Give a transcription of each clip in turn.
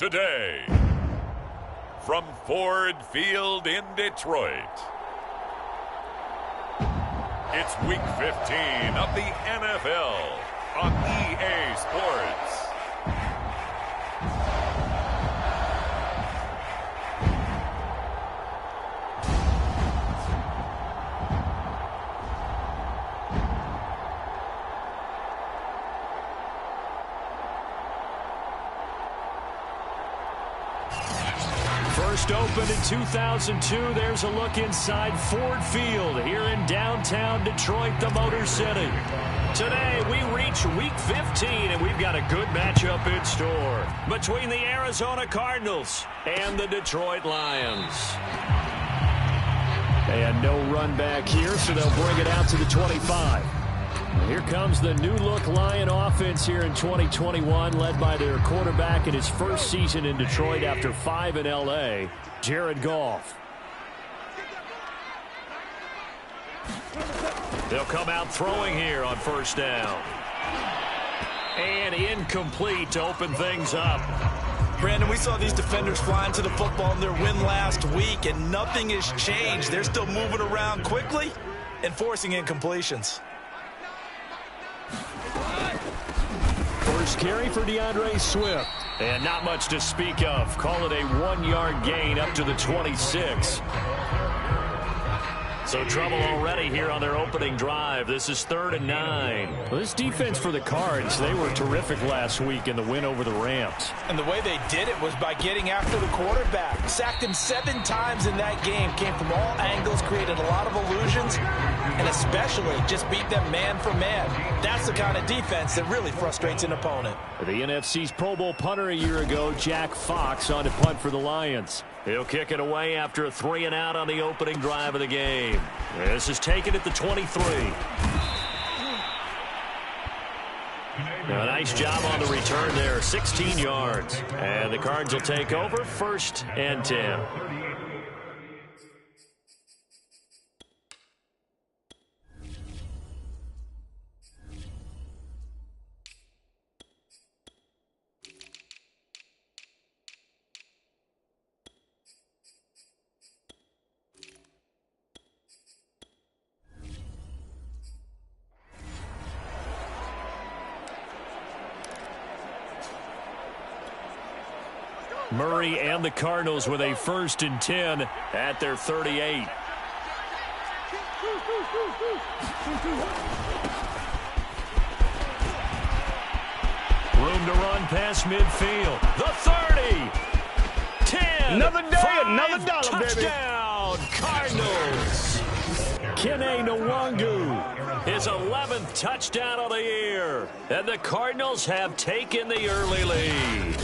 today. From Ford Field in Detroit, it's Week 15 of the NFL on EA Sports. First opened in 2002, there's a look inside Ford Field here in downtown Detroit, the Motor City. Today, we reach Week 15, and we've got a good matchup in store between the Arizona Cardinals and the Detroit Lions. And no run back here, so they'll bring it out to the 25. Here comes the new-look Lion offense here in 2021, led by their quarterback in his first season in Detroit after 5 in L.A., Jared Goff. They'll come out throwing here on first down. And incomplete to open things up. Brandon, we saw these defenders flying to the football in their win last week, and nothing has changed. They're still moving around quickly and forcing incompletions. First carry for DeAndre Swift. And not much to speak of. Call it a 1-yard gain up to the 26. So trouble already here on their opening drive. This is 3rd and 9. Well, this defense for the Cards, they were terrific last week in the win over the Rams. And the way they did it was by getting after the quarterback. Sacked him 7 times in that game. Came from all angles, created a lot of illusions, and especially just beat them man for man. That's the kind of defense that really frustrates an opponent. The NFC's Pro Bowl punter a year ago, Jack Fox, on to punt for the Lions. He'll kick it away after a 3-and-out on the opening drive of the game. This is taken at the 23. A nice job on the return there, 16 yards. And the Cards will take over 1st and 10. Murray and the Cardinals with a 1st and 10 at their 38. Room to run past midfield. The 30. 10. Another day, 5, another dollar, touchdown, baby. Cardinals. Kene Nwangu, his 11th touchdown of the year. And the Cardinals have taken the early lead.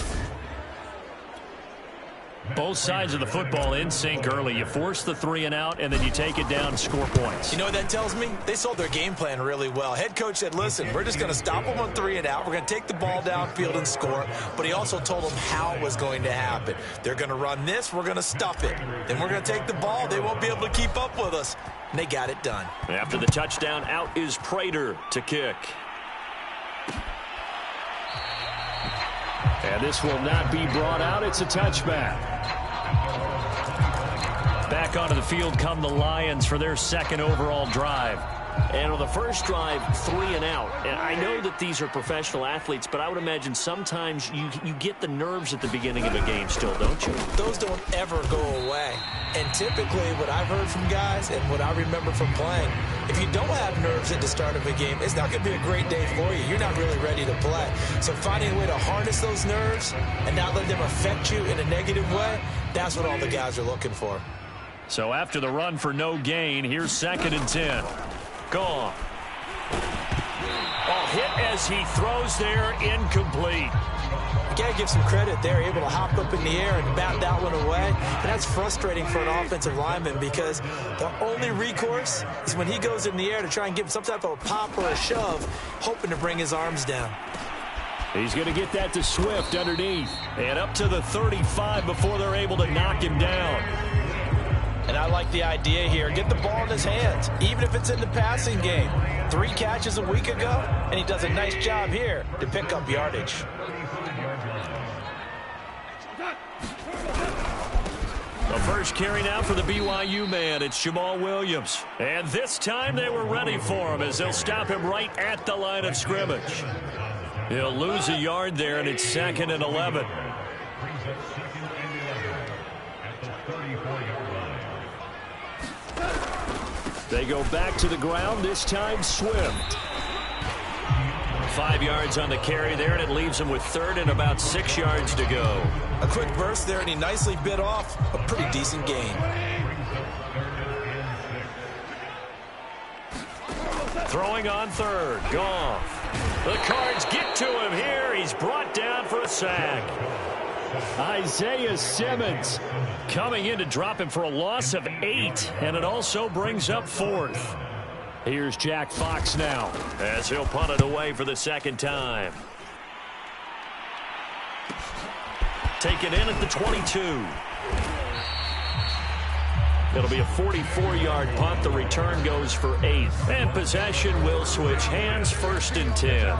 Both sides of the football in sync early. You force the 3-and-out, and then you take it down and score points. You know what that tells me? They sold their game plan really well. Head coach said, listen, we're just going to stop them on 3-and-out. We're going to take the ball downfield and score. But he also told them how it was going to happen. They're going to run this. We're going to stuff it. Then we're going to take the ball. They won't be able to keep up with us. And they got it done. After the touchdown, out is Prater to kick. And this will not be brought out. It's a touchback. Back onto the field come the Lions for their 2nd overall drive. And on the first drive, 3-and-out. And I know that these are professional athletes, but I would imagine sometimes you get the nerves at the beginning of a game still, don't you? Those don't ever go away. And typically what I've heard from guys and what I remember from playing, if you don't have nerves at the start of a game, it's not going to be a great day for you. You're not really ready to play. So finding a way to harness those nerves and not let them affect you in a negative way, that's what all the guys are looking for. So after the run for no gain, here's 2nd and 10. Gone. Oh, hit as he throws there, incomplete. You got to give some credit. They're able to hop up in the air and bat that one away. And that's frustrating for an offensive lineman because the only recourse is when he goes in the air to try and give him some type of a pop or a shove, hoping to bring his arms down. He's going to get that to Swift underneath. And up to the 35 before they're able to knock him down. And I like the idea here. Get the ball in his hands, even if it's in the passing game. 3 catches a week ago, and he does a nice job here to pick up yardage. The first carry now for the BYU man. It's Jamal Williams. And this time they were ready for him as they'll stop him right at the line of scrimmage. He'll lose a yard there, and it's 2nd and 11. They go back to the ground, this time Swift. 5 yards on the carry there, and it leaves him with 3rd and about 6 yards to go. A quick burst there, and he nicely bit off a pretty decent gain. Throwing on 3rd, Goff. The Cards get to him here. He's brought down for a sack. Isaiah Simmons coming in to drop him for a loss of 8, and it also brings up 4th. Here's Jack Fox now as he'll punt it away for the 2nd time. Taken in at the 22. It'll be a 44-yard punt. The return goes for 8. And possession will switch hands, 1st and 10.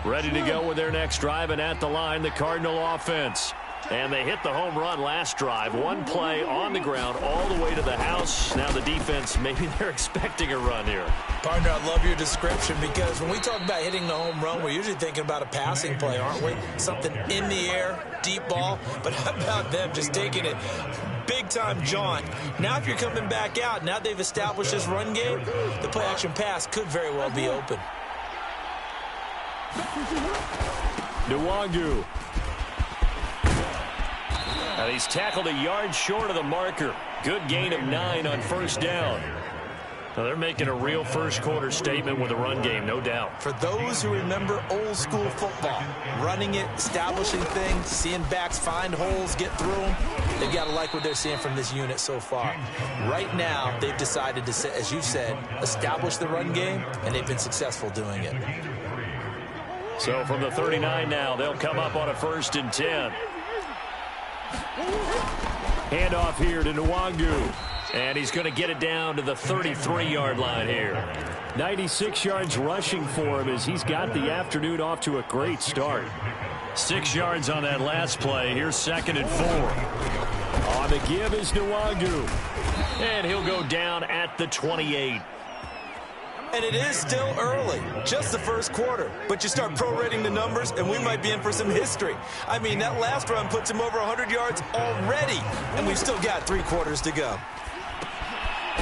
Ready to go with their next drive, and at the line, the Cardinal offense. And they hit the home run last drive. One play on the ground all the way to the house. Now the defense, maybe they're expecting a run here. Partner, I love your description because when we talk about hitting the home run, we're usually thinking about a passing play, aren't we? Something in the air, deep ball. But how about them just taking it big-time jaunt? Now if you're coming back out, now they've established this run game, the play-action pass could very well be open. Nwangu. And he's tackled a yard short of the marker. Good gain of 9 on 1st down. Now they're making a real first-quarter statement with a run game, no doubt. For those who remember old-school football, running it, establishing things, seeing backs find holes, get through them, they've got to like what they're seeing from this unit so far. Right now, they've decided to, as you said, establish the run game, and they've been successful doing it. So from the 39 now, they'll come up on a 1st and 10. Handoff here to Nwangu. And he's going to get it down to the 33-yard line here. 96 yards rushing for him as he's got the afternoon off to a great start. 6 yards on that last play. Here's 2nd and 4. On the give is Nwangu. And he'll go down at the 28. And it is still early, just the first quarter. But you start prorating the numbers, and we might be in for some history. I mean, that last run puts him over 100 yards already, and we've still got 3 quarters to go.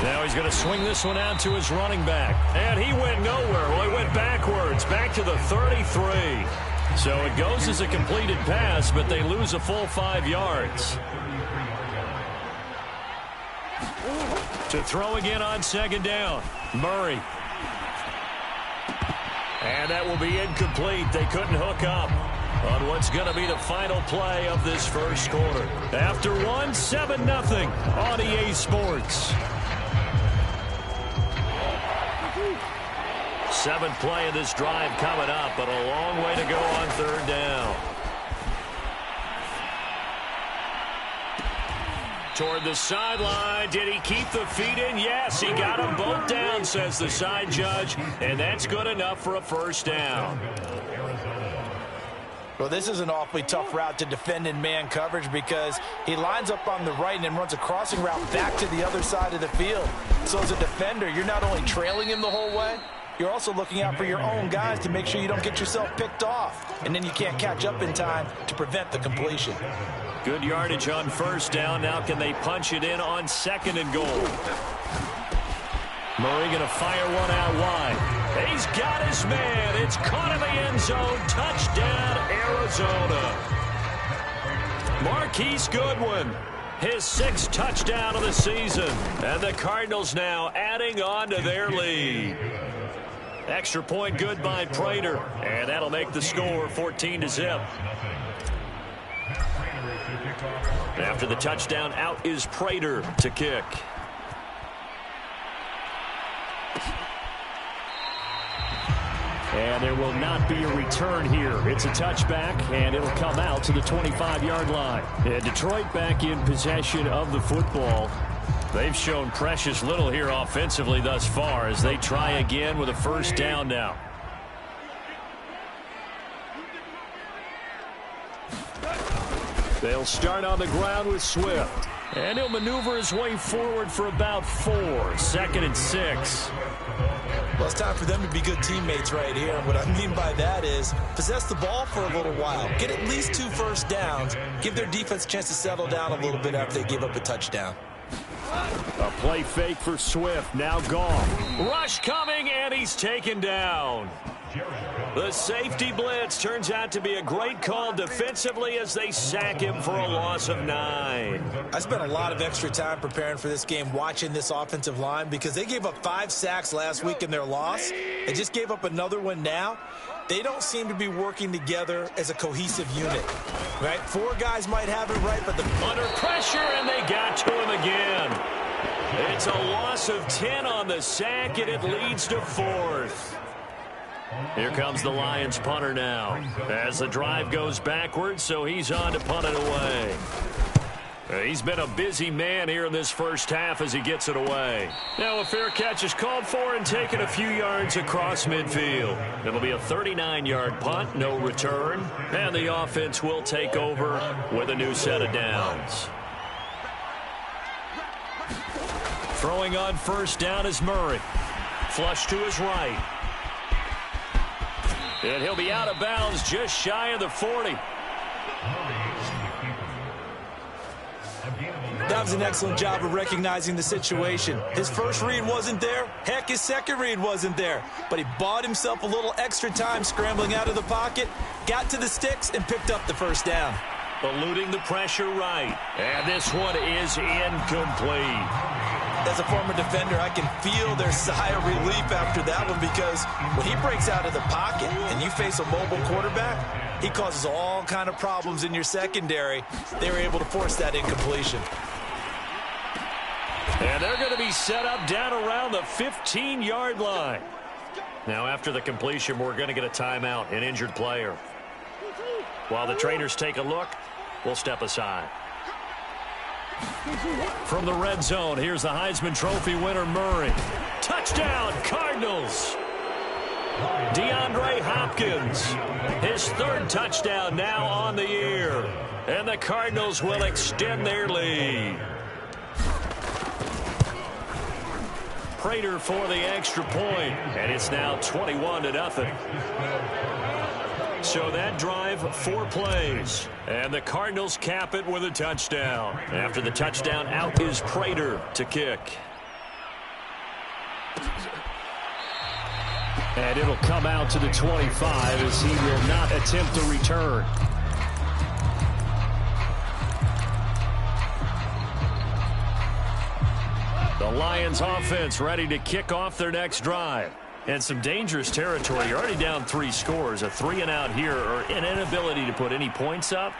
Now he's going to swing this one out to his running back. And he went nowhere. Well, he went backwards, back to the 33. So it goes as a completed pass, but they lose a full 5 yards. To throw again on 2nd down, Murray. And that will be incomplete. They couldn't hook up on what's going to be the final play of this first quarter. After one, 7-0 on EA Sports. 7th play of this drive coming up, but a long way to go on 3rd down. Toward the sideline. Did he keep the feet in? Yes, he got them both down, says the side judge, and that's good enough for a 1st down. Well, this is an awfully tough route to defend in man coverage because he lines up on the right and then runs a crossing route back to the other side of the field. So as a defender, you're not only trailing him the whole way, you're also looking out for your own guys to make sure you don't get yourself picked off. And then you can't catch up in time to prevent the completion. Good yardage on 1st down. Now can they punch it in on 2nd and goal? Murray going to fire one out wide. He's got his man. It's caught in the end zone. Touchdown, Arizona. Marquise Goodwin, his 6th touchdown of the season. And the Cardinals now adding on to their lead. Extra point good by Prater. And that'll make the score 14-0. After the touchdown, out is Prater to kick. And there will not be a return here. It's a touchback, and it'll come out to the 25-yard line. And Detroit back in possession of the football. They've shown precious little here offensively thus far as they try again with a 1st down now. They'll start on the ground with Swift. And he'll maneuver his way forward for about 4. 2nd and 6. Well, it's time for them to be good teammates right here. And what I mean by that is possess the ball for a little while. Get at least 2 first downs. Give their defense a chance to settle down a little bit after they give up a touchdown. A play fake for Swift. Now gone. Rush coming, and he's taken down. The safety blitz turns out to be a great call defensively as they sack him for a loss of 9. I spent a lot of extra time preparing for this game watching this offensive line because they gave up 5 sacks last week in their loss. They just gave up another one now. They don't seem to be working together as a cohesive unit, right? 4 guys might have it right, but under pressure, and they got to him again. It's a loss of 10 on the sack, and it leads to 4th. Here comes the Lions punter now as the drive goes backwards, so he's on to punt it away. He's been a busy man here in this first half as he gets it away. Now a fair catch is called for and taken a few yards across midfield. It'll be a 39-yard punt, no return, and the offense will take over with a new set of downs. Throwing on first down is Murray. Flush to his right. And he'll be out of bounds just shy of the 40. That was an excellent job of recognizing the situation. His first read wasn't there. Heck, his second read wasn't there. But he bought himself a little extra time scrambling out of the pocket, got to the sticks, and picked up the first down. Eluding the pressure right. And this one is incomplete. As a former defender, I can feel their sigh of relief after that one because when he breaks out of the pocket and you face a mobile quarterback, he causes all kind of problems in your secondary. They were able to force that incompletion. And they're going to be set up down around the 15-yard line. Now, after the completion, we're going to get a timeout, an injured player. While the trainers take a look, we'll step aside. From the red zone, here's the Heisman Trophy winner, Murray. Touchdown, Cardinals. DeAndre Hopkins, his 3rd touchdown now on the year. And the Cardinals will extend their lead. Prater for the extra point, and it's now 21-0. So that drive, 4 plays. And the Cardinals cap it with a touchdown. After the touchdown, out is Prater to kick. And it'll come out to the 25 as he will not attempt a return. The Lions offense ready to kick off their next drive. And some dangerous territory. You're already down 3 scores. A 3-and-out here or an inability to put any points up.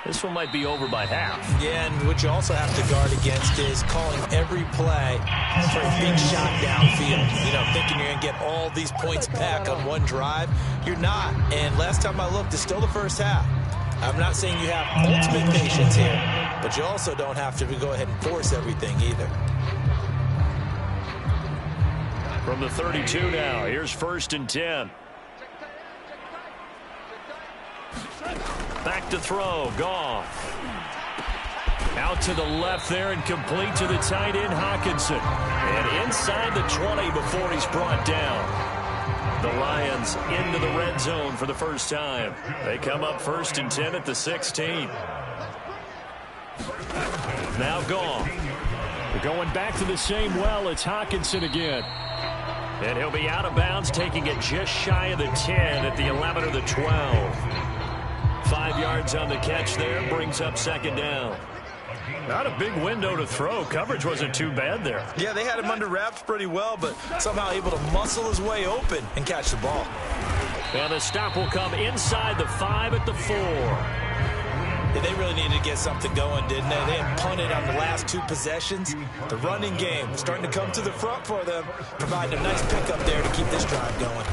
This one might be over by half. Yeah, and what you also have to guard against is calling every play for a big shot downfield. You know, thinking you're going to get all these points back on one drive. You're not. And last time I looked, it's still the first half. I'm not saying you have ultimate patience here, but you also don't have to go ahead and force everything either. From the 32 now, here's 1st and 10. Back to throw, Goff. Out to the left there and complete to the tight end, Hockenson. And inside the 20 before he's brought down. The Lions into the red zone for the first time. They come up 1st and 10 at the 16. Now Goff. We're going back to the same well. It's Hockenson again. And he'll be out of bounds, taking it just shy of the 10 at the 11 or the 12. 5 yards on the catch there, brings up 2nd down. Not a big window to throw. Coverage wasn't too bad there. Yeah, they had him under wraps pretty well, but somehow able to muscle his way open and catch the ball. And the stop will come inside the 5 at the 4. Yeah, they really needed to get something going, didn't they? They had punted on the last 2 possessions. The running game starting to come to the front for them, providing a nice pickup there to keep this drive going.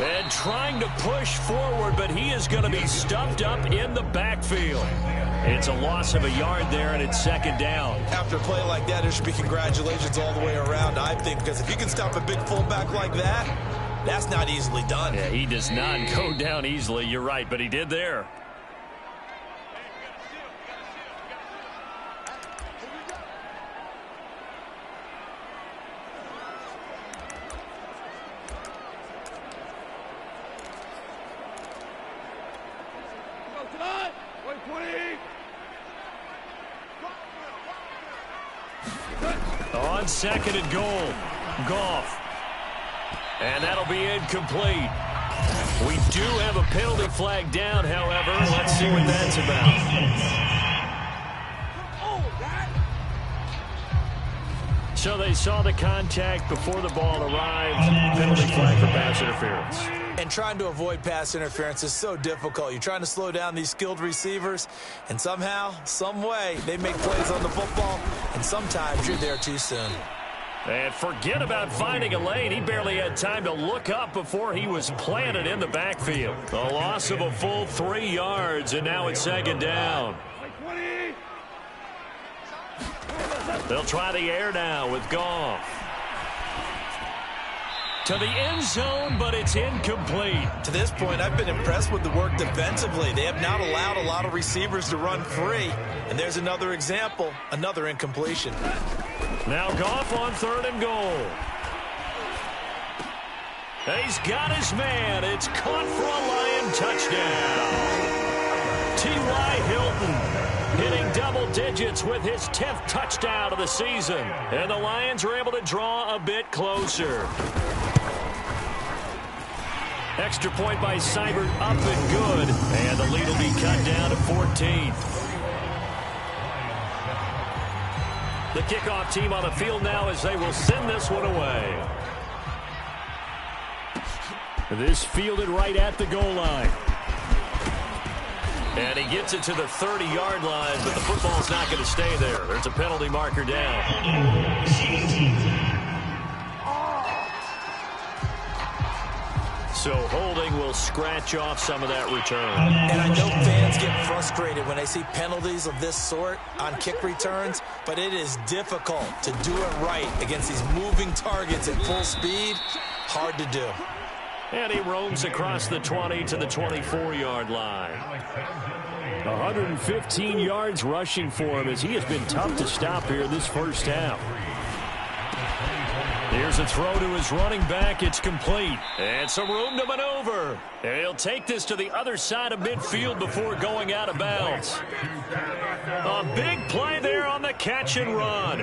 And trying to push forward, but he is going to be stuffed up in the backfield. It's a loss of a yard there, and it's 2nd down. After a play like that, there should be congratulations all the way around, I think, because if you can stop a big fullback like that, that's not easily done. Yeah, he does not go down easily. You're right, but he did there. On second and goal, Goff. And that'll be incomplete. We do have a penalty flag down, however. Let's see what that's about. So they saw the contact before the ball arrived. Penalty flag for pass interference. And trying to avoid pass interference is so difficult. You're trying to slow down these skilled receivers, and somehow, some way, they make plays on the football, and sometimes you're there too soon. And forget about finding a lane. He barely had time to look up before he was planted in the backfield. A loss of a full 3 yards, and now it's second down. They'll try the air now with Goff. To the end zone, but it's incomplete. To this point, I've been impressed with the work defensively. They have not allowed a lot of receivers to run free. And there's another example, another incompletion. Now Goff on third and goal. And he's got his man. It's caught for a Lion touchdown. T.Y. Hilton hitting double digits with his 10th touchdown of the season. And the Lions are able to draw a bit closer. Extra point by Seibert up and good. And the lead will be cut down to 14. The kickoff team on the field now as they will send this one away. This fielded right at the goal line. And he gets it to the 30-yard line, but the football's not going to stay there. There's a penalty marker down. So holding will scratch off some of that return. And I know fans get frustrated when they see penalties of this sort on kick returns, but it is difficult to do it right against these moving targets at full speed. Hard to do. And he roams across the 20 to the 24-yard line. 115 yards rushing for him as he has been tough to stop here this first half. Here's a throw to his running back. It's complete. And some room to maneuver. And he'll take this to the other side of midfield before going out of bounds. A big play there on the catch and run.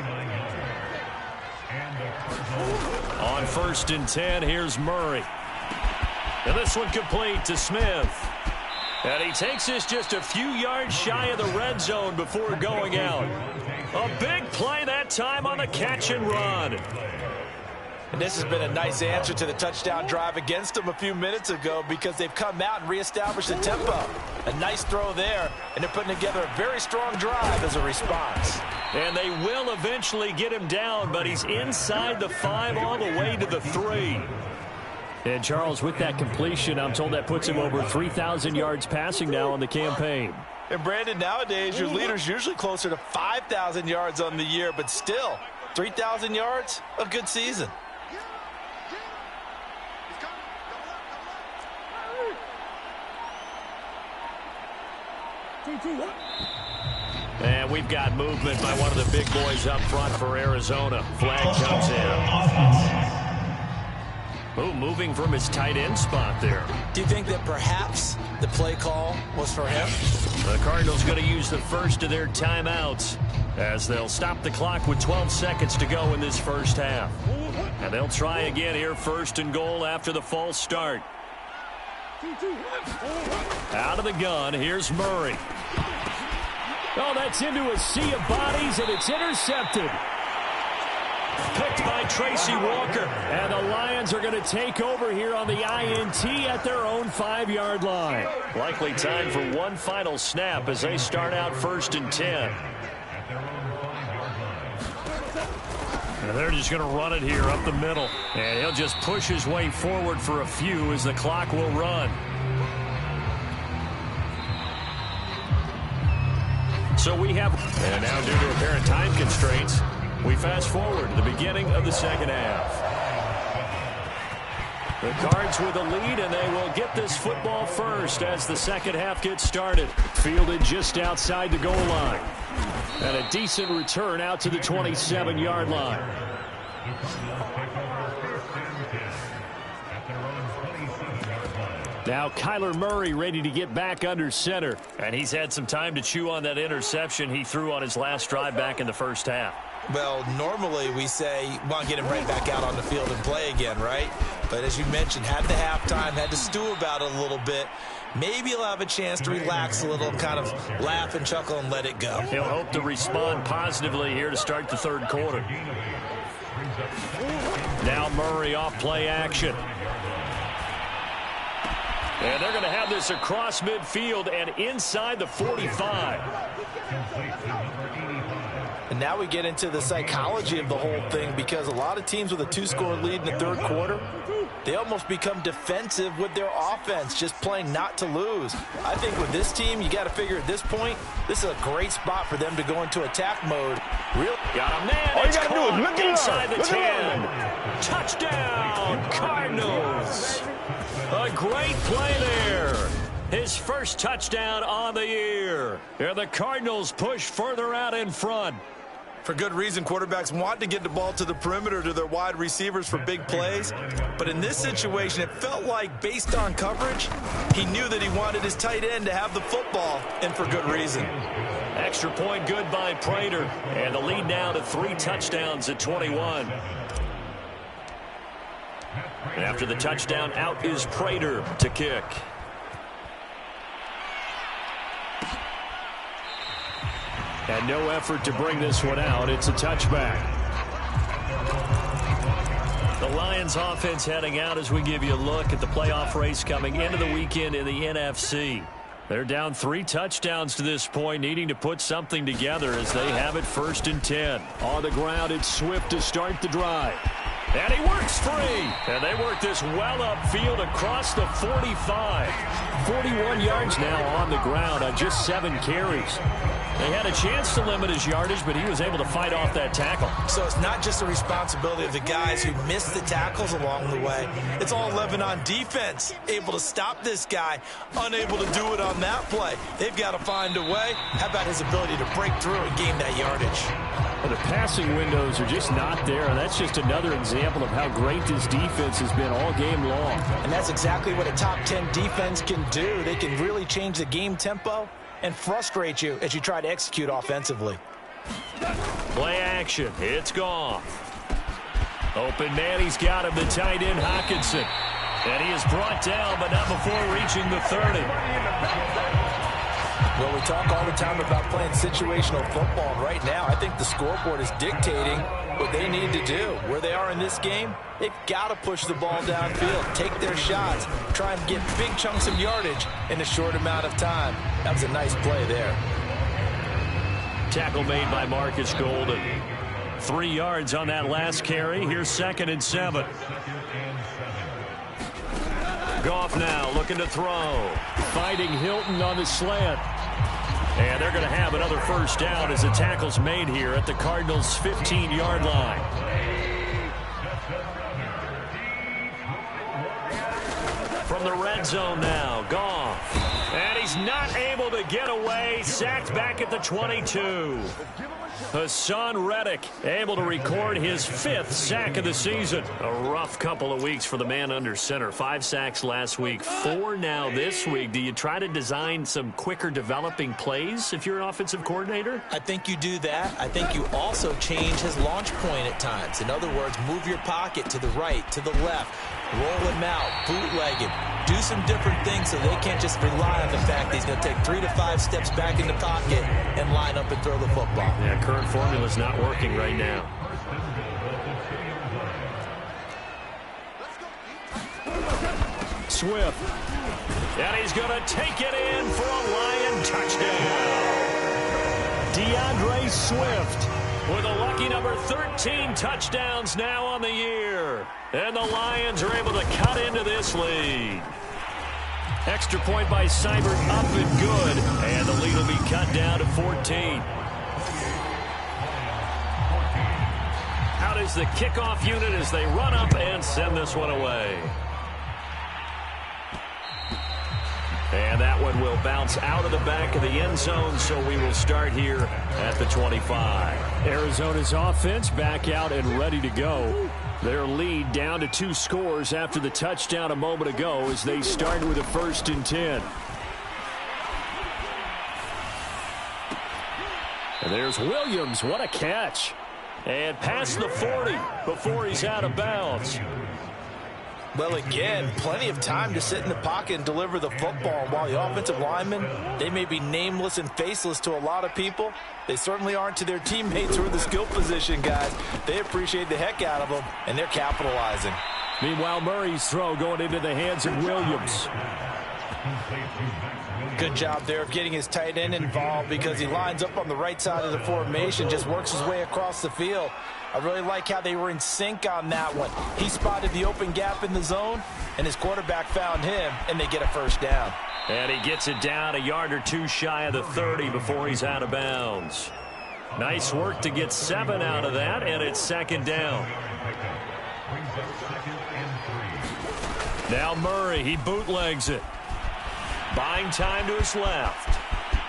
On first and 10, here's Murray. And this one complete to Smith. And he takes this just a few yards shy of the red zone before going out. A big play that time on the catch and run. And this has been a nice answer to the touchdown drive against them a few minutes ago because they've come out and reestablished the tempo. A nice throw there, and they're putting together a very strong drive as a response. And they will eventually get him down, but he's inside the 5 all the way to the 3. And, Charles, with that completion, I'm told that puts him over 3,000 yards passing now on the campaign. And, Brandon, nowadays your leader's usually closer to 5,000 yards on the year, but still, 3,000 yards, a good season. And we've got movement by one of the big boys up front for Arizona. Flag comes in. Oh, moving from his tight end spot there. Do you think that perhaps the play call was for him? The Cardinals going to use the first of their timeouts as they'll stop the clock with 12 seconds to go in this first half. And they'll try again here, first and goal after the false start. Out of the gun, here's Murray. Oh, that's into a sea of bodies, and it's intercepted. Picked by Tracy Walker. And the Lions are going to take over here on the INT at their own 5-yard line. Likely time for one final snap as they start out first and 10. And they're just going to run it here up the middle. And he'll just push his way forward for a few as the clock will run. So we have, and now due to apparent time constraints, we fast forward to the beginning of the second half. The Cards with a lead, and they will get this football first as the second half gets started. Fielded just outside the goal line. And a decent return out to the 27-yard line. Now Kyler Murray ready to get back under center. And he's had some time to chew on that interception he threw on his last drive back in the first half. Well, normally we say, want to get him right back out on the field and play again, right? But as you mentioned, had the halftime, had to stew about it a little bit. Maybe he'll have a chance to relax a little, kind of laugh and chuckle and let it go. He'll hope to respond positively here to start the third quarter. Now Murray off play action. And they're going to have this across midfield and inside the 45. And now we get into the psychology of the whole thing, because a lot of teams with a 2-score lead in the third quarter, they almost become defensive with their offense, just playing not to lose. I think with this team, you got to figure at this point, this is a great spot for them to go into attack mode. Really? Got him, man. All you got to do is look inside the look 10. Touchdown, Cardinals. A great play there. His first touchdown on the year. And the Cardinals push further out in front. For good reason, quarterbacks want to get the ball to the perimeter to their wide receivers for big plays. But in this situation, it felt like, based on coverage, he knew that he wanted his tight end to have the football, and for good reason. Extra point good by Prater. And the lead now to 3 touchdowns at 21. And after the touchdown, out is Prater to kick. And no effort to bring this one out. It's a touchback. The Lions offense heading out as we give you a look at the playoff race coming into the weekend in the NFC. They're down 3 touchdowns to this point, needing to put something together as they have it 1st and 10. On the ground, it's Swift to start the drive. And he works free. And they work this well upfield across the 45. 41 yards now on the ground on just 7 carries. They had a chance to limit his yardage, but he was able to fight off that tackle. So it's not just the responsibility of the guys who missed the tackles along the way. It's all 11 on defense, able to stop this guy, unable to do it on that play. They've got to find a way. How about his ability to break through and gain that yardage? Well, the passing windows are just not there, and that's just another example of how great this defense has been all game long. And that's exactly what a top 10 defense can do. They can really change the game tempo and frustrate you as you try to execute offensively. Play action. It's gone. Open man. He's got him, the tight end, Hockenson. And he is brought down, but not before reaching the 30. Well, we talk all the time about playing situational football. Right now, I think the scoreboard is dictating what they need to do. Where they are in this game, they've got to push the ball downfield, take their shots, try and get big chunks of yardage in a short amount of time. That was a nice play there. Tackle made by Marcus Golden. 3 yards on that last carry. Here's 2nd and 7. Goff now looking to throw. Fighting Hilton on the slant. And they're going to have another first down as the tackle's made here at the Cardinals' 15-yard line. From the red zone now, Goff. And he's not able to get away. Sacked back at the 22. Hassan Reddick able to record his 5th sack of the season. A rough couple of weeks for the man under center. 5 sacks last week, 4 now this week. Do you try to design some quicker developing plays if you're an offensive coordinator? I think you do that. I think you also change his launch point at times. In other words, move your pocket to the right, to the left, roll him out, bootleg him. Do some different things so they can't just rely on the fact that he's going to take 3 to 5 steps back in the pocket and line up and throw the football. Yeah, current formula's not working right now. Swift. And he's going to take it in for a Lion touchdown. DeAndre Swift with a lucky number 13 touchdowns now on the year. And the Lions are able to cut into this lead. Extra point by Seibert up and good. And the lead will be cut down to 14. Out is the kickoff unit as they run up and send this one away. And that one will bounce out of the back of the end zone, so we will start here at the 25. Arizona's offense back out and ready to go. Their lead down to 2 scores after the touchdown a moment ago as they start with a 1st and 10. And there's Williams. What a catch. And past the 40 before he's out of bounds. Well, again, plenty of time to sit in the pocket and deliver the football. While the offensive linemen, they may be nameless and faceless to a lot of people, they certainly aren't to their teammates who are in the skill position, guys. They appreciate the heck out of them, and they're capitalizing. Meanwhile, Murray's throw going into the hands of Williams. Good job there of getting his tight end involved because he lines up on the right side of the formation, just works his way across the field. I really like how they were in sync on that one. He spotted the open gap in the zone, and his quarterback found him, and they get a 1st down. And he gets it down a yard or 2 shy of the 30 before he's out of bounds. Nice work to get 7 out of that, and it's 2nd down. Now Murray, he bootlegs it. Buying time to his left.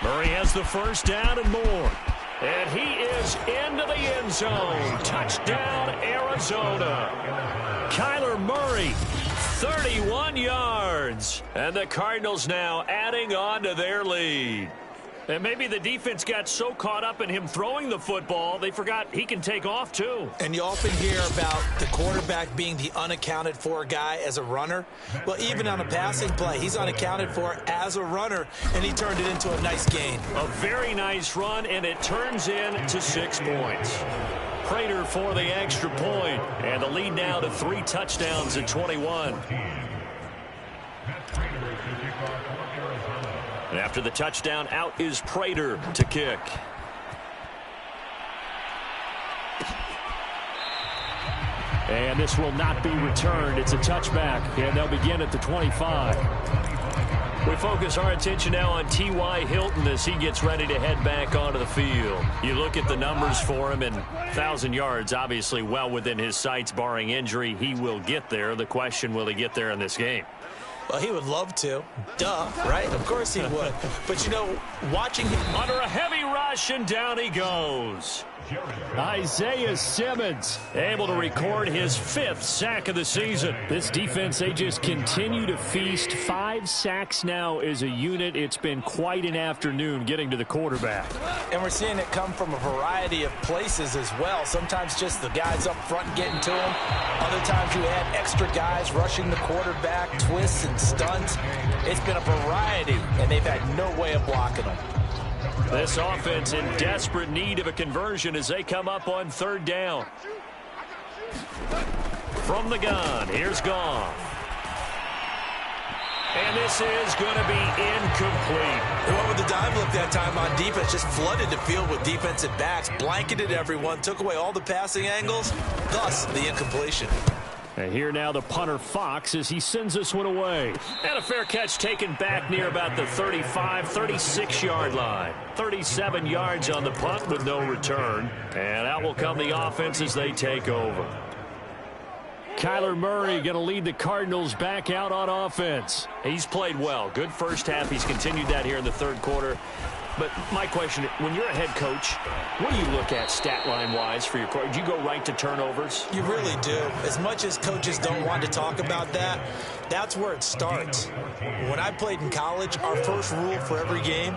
Murray has the 1st down and more. And he is into the end zone. Touchdown, Arizona. Kyler Murray, 31 yards. And the Cardinals now adding on to their lead. And maybe the defense got so caught up in him throwing the football, they forgot he can take off too. And you often hear about the quarterback being the unaccounted for guy as a runner. Well, even on a passing play, he's unaccounted for as a runner, and he turned it into a nice gain. A very nice run, and it turns into 6 points. Prater for the extra point, and the lead now to 3 touchdowns at 21. And after the touchdown, out is Prater to kick. And this will not be returned. It's a touchback, and they'll begin at the 25. We focus our attention now on T.Y. Hilton as he gets ready to head back onto the field. You look at the numbers for him, and 1,000 yards obviously well within his sights, barring injury. He will get there. The question, will he get there in this game? Well, he would love to. Duh, right? Of course he would. But, you know, watching him under a heavy rush, and down he goes. Isaiah Simmons able to record his 5th sack of the season. This defense, they just continue to feast. 5 sacks now as a unit. It's been quite an afternoon getting to the quarterback. And we're seeing it come from a variety of places as well. Sometimes just the guys up front getting to him. Other times you add extra guys rushing the quarterback, twists and stunts. It's been a variety, and they've had no way of blocking them. This offense in desperate need of a conversion as they come up on 3rd down. From the gun, here's Goff. And this is going to be incomplete. They went with the dive look that time on defense, just flooded the field with defensive backs, blanketed everyone, took away all the passing angles, thus the incompletion. And here now the punter Fox as he sends this one away. And a fair catch taken back near about the 35, 36-yard line. 37 yards on the punt with no return. And out will come the offense as they take over. Kyler Murray going to lead the Cardinals back out on offense. He's played well. Good first half. He's continued that here in the 3rd quarter. But my question, when you're a head coach, what do you look at stat line-wise for your coach? Do you go right to turnovers? You really do. As much as coaches don't want to talk about that, that's where it starts. When I played in college, our first rule for every game,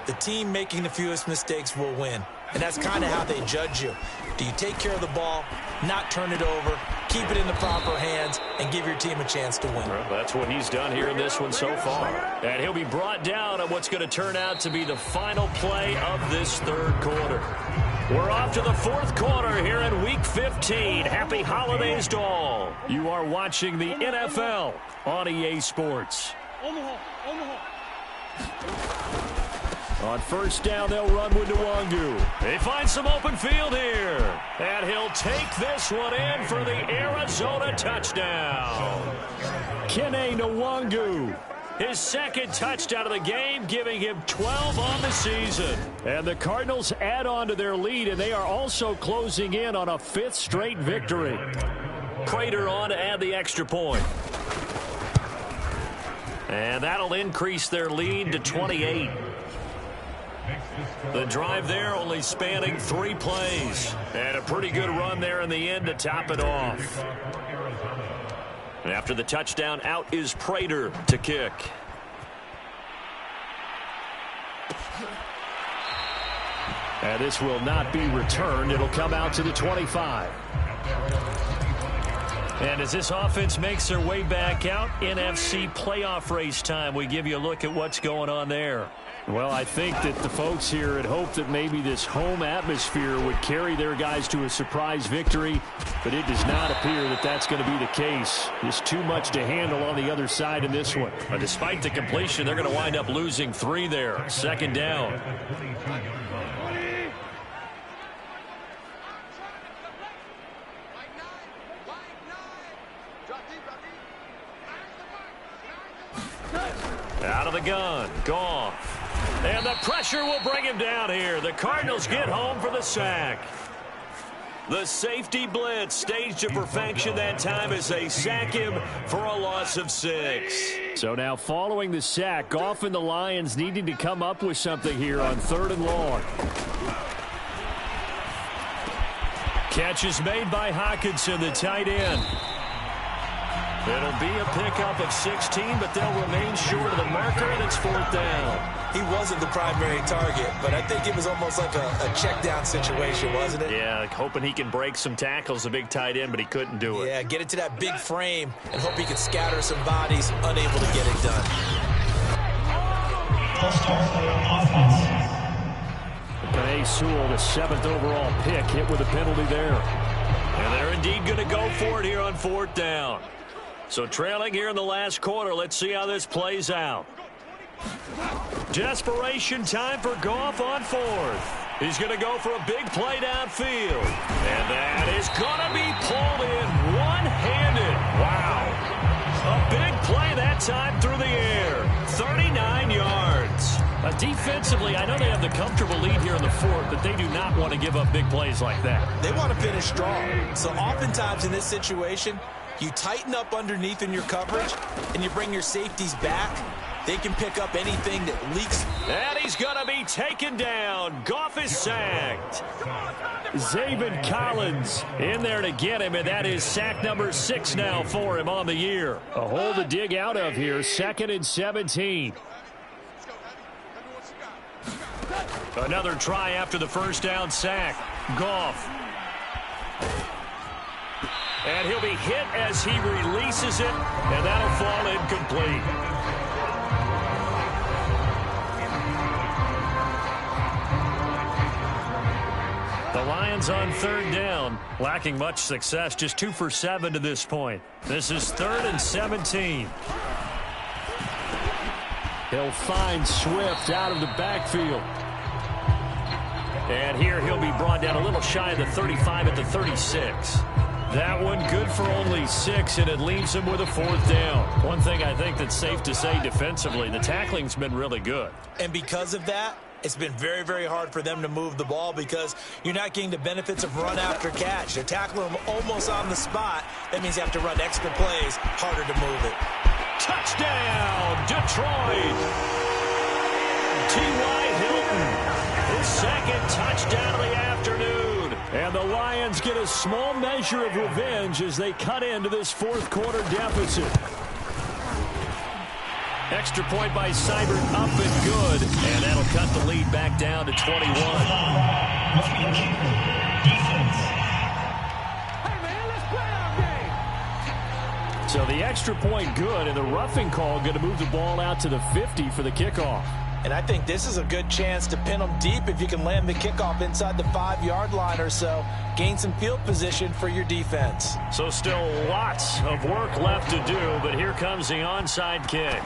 the team making the fewest mistakes will win. And that's kind of how they judge you. Do you take care of the ball, not turn it over, keep it in the proper hands, and give your team a chance to win? Well, that's what he's done here in this one so far. And he'll be brought down on what's going to turn out to be the final play of this 3rd quarter. We're off to the 4th quarter here in Week 15. Happy holidays to all. You are watching the NFL on EA Sports. On 1st down, they'll run with Nwangu. They find some open field here. And he'll take this one in for the Arizona touchdown. Kene Nwangu, his 2nd touchdown of the game, giving him 12 on the season. And the Cardinals add on to their lead, and they are also closing in on a 5th straight victory. Prater on to add the extra point. And that'll increase their lead to 28. The drive there only spanning 3 plays. And a pretty good run there in the end to top it off. And after the touchdown, out is Prater to kick. And this will not be returned. It'll come out to the 25. And as this offense makes their way back out, NFC playoff race time, we give you a look at what's going on there. Well, I think that the folks here had hoped that maybe this home atmosphere would carry their guys to a surprise victory, but it does not appear that that's going to be the case. There's too much to handle on the other side in this one. But despite the completion, they're going to wind up losing 3 there. 2nd down. Out of the gun, Goff. And the pressure will bring him down here. The Cardinals get home for the sack. The safety blitz staged to perfection that time as they sack him for a loss of 6. So now following the sack, Goff and the Lions needing to come up with something here on 3rd and long. Catch is made by Hockenson, the tight end. It'll be a pickup of 16, but they'll remain short of the marker, and it's 4th down. He wasn't the primary target, but I think it was almost like a check down situation, wasn't it? Yeah, hoping he can break some tackles, a big tight end, but he couldn't do it. Yeah, get it to that big frame and hope he can scatter some bodies, unable to get it done. Penei Sewell, the 7th overall pick, hit with a penalty there. And they're indeed going to go for it here on 4th down. So trailing here in the last quarter, let's see how this plays out. Desperation time for Goff on 4th. He's going to go for a big play downfield. And that is going to be pulled in one-handed. Wow. A big play that time through the air. 39 yards. Defensively, I know they have the comfortable lead here in the 4th, but they do not want to give up big plays like that. They want to finish strong. So oftentimes in this situation, you tighten up underneath in your coverage, and you bring your safeties back. They can pick up anything that leaks. And he's going to be taken down. Goff is sacked. Zaven Collins in there to get him, and that is sack number 6 now for him on the year. A hole to dig out of here, 2nd and 17. Another try after the 1st down sack. Goff. And he'll be hit as he releases it, and that'll fall incomplete. The Lions on 3rd down, lacking much success, just 2 for 7 to this point. This is 3rd and 17. He'll find Swift out of the backfield. And here he'll be brought down a little shy of the 35 at the 36. That one good for only 6, and it leaves him with a 4th down. One thing I think that's safe to say defensively, the tackling's been really good. And because of that, it's been very, very hard for them to move the ball because you're not getting the benefits of run after catch. They're tackling them almost on the spot. That means you have to run extra plays, harder to move it. Touchdown, Detroit! T.Y. Hilton, his 2nd touchdown of the afternoon. And the Lions get a small measure of revenge as they cut into this 4th quarter deficit. Extra point by Seibert, up and good. And that'll cut the lead back down to 21. So the extra point good, and the roughing call going to move the ball out to the 50 for the kickoff. And I think this is a good chance to pin them deep if you can land the kickoff inside the 5-yard line or so. Gain some field position for your defense. So still lots of work left to do, but here comes the onside kick.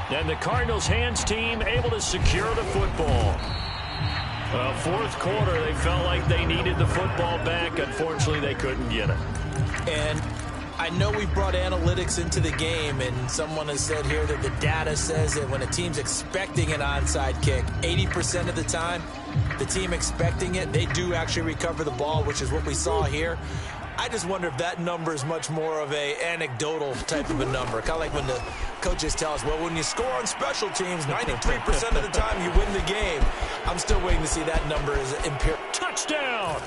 And the Cardinals' hands team able to secure the football. Well, 4th quarter, they felt like they needed the football back. Unfortunately, they couldn't get it. And I know we brought analytics into the game, and someone has said here that the data says that when a team's expecting an onside kick, 80% of the time, the team expecting it, they do actually recover the ball, which is what we saw here. I just wonder if that number is much more of a anecdotal type of a number, kind of like when the coaches tell us, well, when you score on special teams, 93% of the time you win the game. I'm still waiting to see that number as empirical. Touchdown!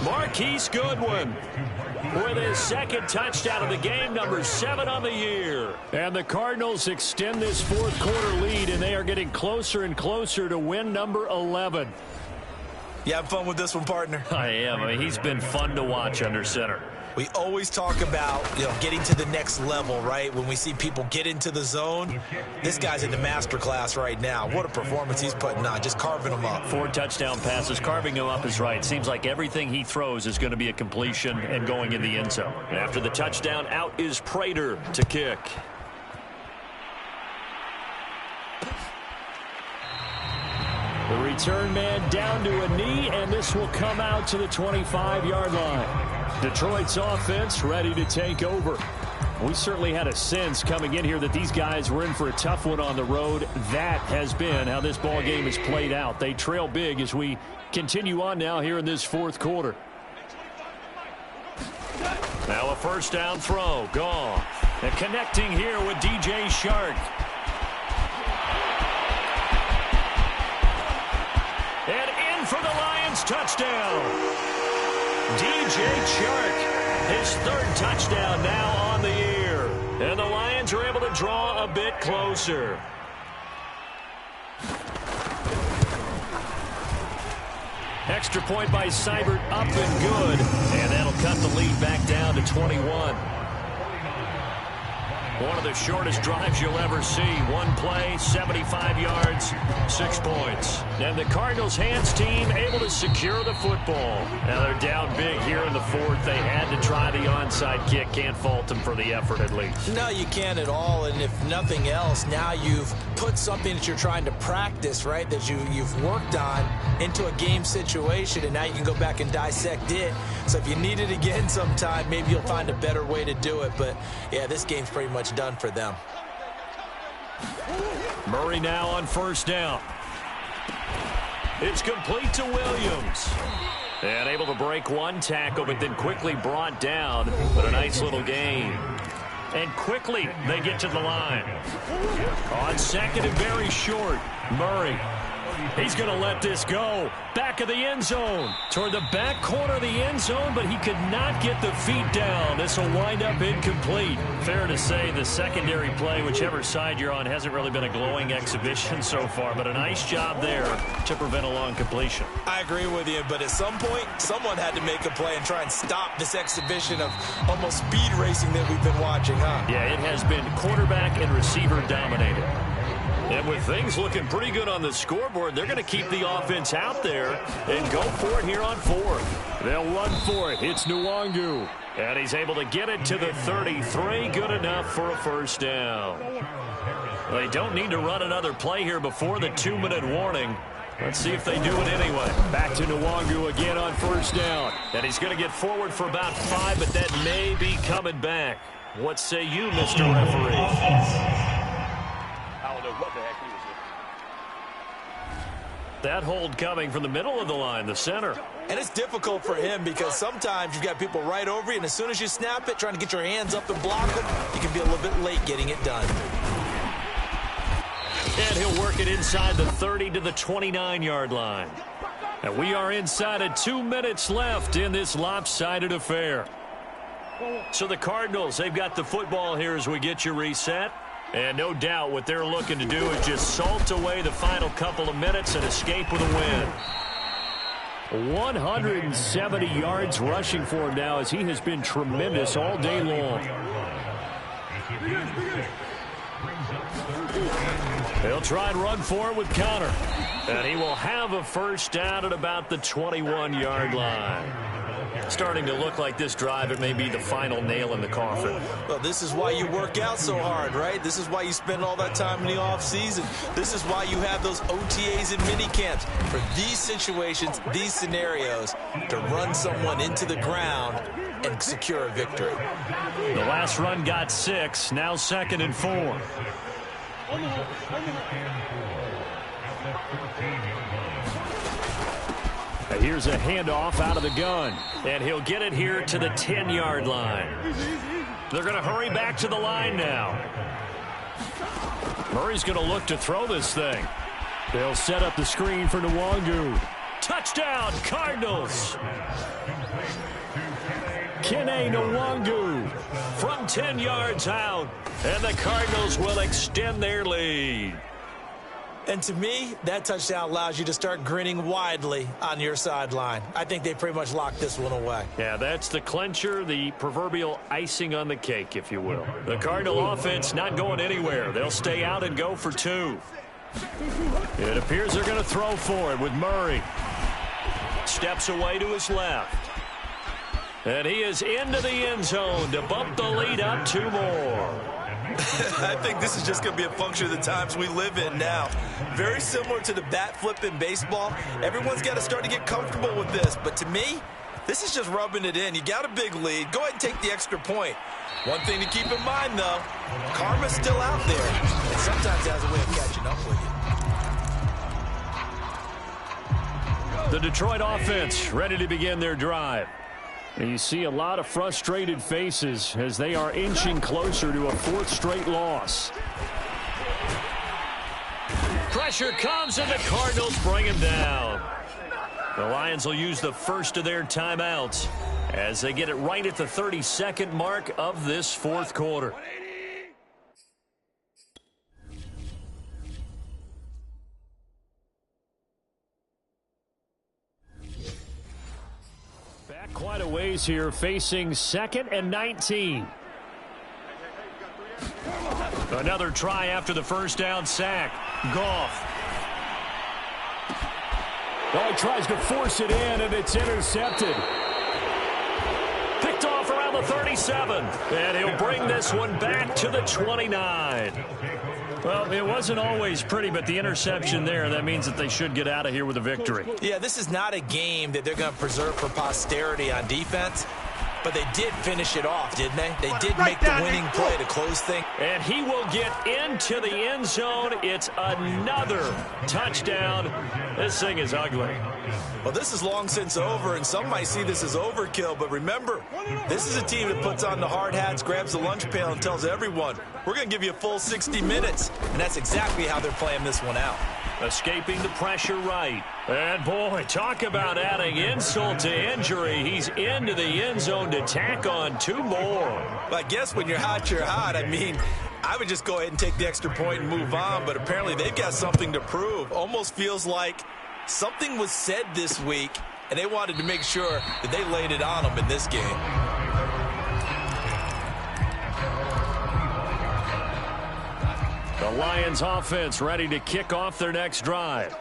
Marquise Goodwin with his second touchdown of the game, number 7 on the year. And the Cardinals extend this fourth quarter lead, and they are getting closer and closer to win number 11. You have fun with this one, partner? I am. I mean, he's been fun to watch under center. We always talk about, getting to the next level, right? When we see people get into the zone, this guy's in the master class right now. What a performance he's putting on, just carving them up. 4 touchdown passes, carving him up is right. Seems like everything he throws is going to be a completion and going in the end zone. And after the touchdown, out is Prater to kick. The return man down to a knee, and this will come out to the 25-yard line. Detroit's offense ready to take over. We certainly had a sense coming in here that these guys were in for a tough one on the road. That has been how this ball game has played out. They trail big as we continue on now here in this fourth quarter. Now a first down throw. Gone. And connecting here with DJ Chark. And in for the Lions touchdown. DJ Chark, his 3rd touchdown now on the year. And the Lions are able to draw a bit closer. Extra point by Seibert, up and good. And that'll cut the lead back down to 21. One of the shortest drives you'll ever see. One play, 75 yards, 6 points. And the Cardinals hands team able to secure the football. Now they're down big here in the fourth. They had to try the onside kick. Can't fault them for the effort at least. No, you can't at all. And if nothing else, now you've put something that you're trying to practice, right, that you've worked on into a game situation, and now you can go back and dissect it. So if you need it again sometime, maybe you'll find a better way to do it. But, yeah, this game's pretty much done for them. Murray now on first down. It's complete to Williams. And able to break one tackle, but then quickly brought down. But a nice little gain. And quickly they get to the line. On second and very short, Murray. He's going to let this go. Back of the end zone. Toward the back corner of the end zone, but he could not get the feet down. This will wind up incomplete. Fair to say the secondary play, whichever side you're on, hasn't really been a glowing exhibition so far, but a nice job there to prevent a long completion. I agree with you, but at some point, someone had to make a play and try and stop this exhibition of almost speed racing that we've been watching, huh? Yeah, it has been quarterback and receiver dominated. And with things looking pretty good on the scoreboard, they're going to keep the offense out there and go for it here on fourth. They'll run for it. It's Nwangu. And he's able to get it to the 33. Good enough for a first down. They don't need to run another play here before the 2-minute warning. Let's see if they do it anyway. Back to Nwangu again on first down. And he's going to get forward for about 5, but that may be coming back. What say you, Mr. Referee? That hold coming from the middle of the line, the center. And it's difficult for him because sometimes you've got people right over you, and as soon as you snap it, trying to get your hands up and block them, you can be a little bit late getting it done. And he'll work it inside the 30 to the 29-yard line. And we are inside of 2 minutes left in this lopsided affair. So the Cardinals, they've got the football here as we get you reset. And no doubt what they're looking to do is just salt away the final couple of minutes and escape with a win. 170 yards rushing for him now as he has been tremendous all day long. He'll try and run for it with counter. And he will have a first down at about the 21-yard line. Starting to look like this drive, it may be the final nail in the coffin. Well, this is why you work out so hard, right? This is why you spend all that time in the offseason. This is why you have those OTAs and mini camps. For these situations, these scenarios, to run someone into the ground and secure a victory. The last run got 6, now 2nd and 4. Here's a handoff out of the gun, and he'll get it here to the 10-yard line. They're going to hurry back to the line now. Murray's going to look to throw this thing. They'll set up the screen for Nwangu. Touchdown, Cardinals. Kene Nwangu from 10 yards out. And the Cardinals will extend their lead. And to me, that touchdown allows you to start grinning widely on your sideline. I think they pretty much locked this one away. Yeah, that's the clincher, the proverbial icing on the cake, if you will. The Cardinal offense not going anywhere. They'll stay out and go for 2. It appears they're going to throw for it with Murray. Steps away to his left. And he is into the end zone to bump the lead up 2 more. I think this is just going to be a function of the times we live in now. Very similar to the bat flip in baseball. Everyone's got to start to get comfortable with this. But to me, this is just rubbing it in. You got a big lead. Go ahead and take the extra point. One thing to keep in mind, though, karma's still out there. And sometimes it has a way of catching up with you. The Detroit offense ready to begin their drive. And you see a lot of frustrated faces as they are inching closer to a 4th straight loss. Pressure comes and the Cardinals bring him down. The Lions will use the first of their timeouts as they get it right at the 32nd mark of this 4th quarter. Quite a ways here, facing 2nd and 19. Another try after the first down sack. Goff. Oh, he tries to force it in, and it's intercepted. Picked off around the 37. And he'll bring this one back to the 29. Well, it wasn't always pretty, but the interception there, that means that they should get out of here with a victory. Yeah, this is not a game that they're going to preserve for posterity on defense, but they did finish it off, didn't they? They did make the winning play to close things. And he will get into the end zone. It's another touchdown. This thing is ugly. Well, this is long since over, and some might see this as overkill, but remember, this is a team that puts on the hard hats, grabs the lunch pail, and tells everyone, we're going to give you a full 60 minutes, and that's exactly how they're playing this one out. Escaping the pressure right. And, boy, talk about adding insult to injury. He's into the end zone to tack on 2 more. Well, I guess when you're hot, you're hot. I mean, I would just go ahead and take the extra point and move on, but apparently they've got something to prove. Almost feels like something was said this week, and they wanted to make sure that they laid it on them in this game. The Lions offense ready to kick off their next drive.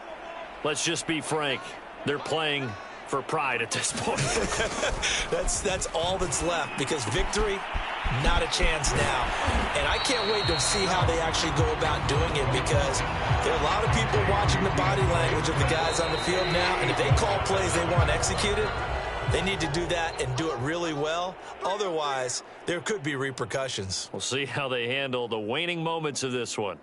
Let's just be frank. They're playing for pride at this point. That's all that's left, because victory, not a chance now. And I can't wait to see how they actually go about doing it, because there are a lot of people watching the body language of the guys on the field now, and if they call plays they want executed, they need to do that and do it really well. Otherwise, there could be repercussions. We'll see how they handle the waning moments of this one.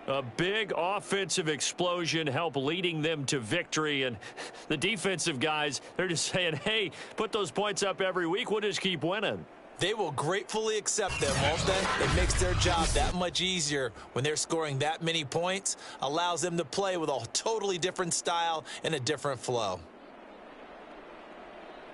A big offensive explosion helped leading them to victory, and the defensive guys, they're just saying, hey, put those points up every week, we'll just keep winning. They will gratefully accept them, won't they? It makes their job that much easier when they're scoring that many points, allows them to play with a totally different style and a different flow.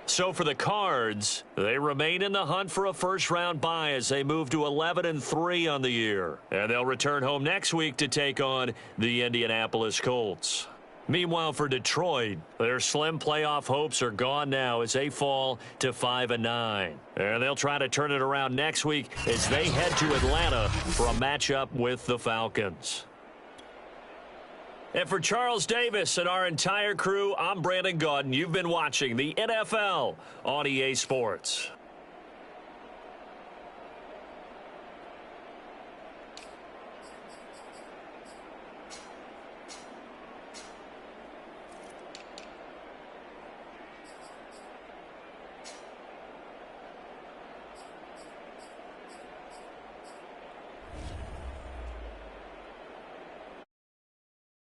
So for the Cards, they remain in the hunt for a first-round bye as they move to 11-3 on the year. And they'll return home next week to take on the Indianapolis Colts. Meanwhile, for Detroit, their slim playoff hopes are gone now as they fall to 5-9. And they'll try to turn it around next week as they head to Atlanta for a matchup with the Falcons. And for Charles Davis and our entire crew, I'm Brandon Gaudin. You've been watching the NFL on EA Sports.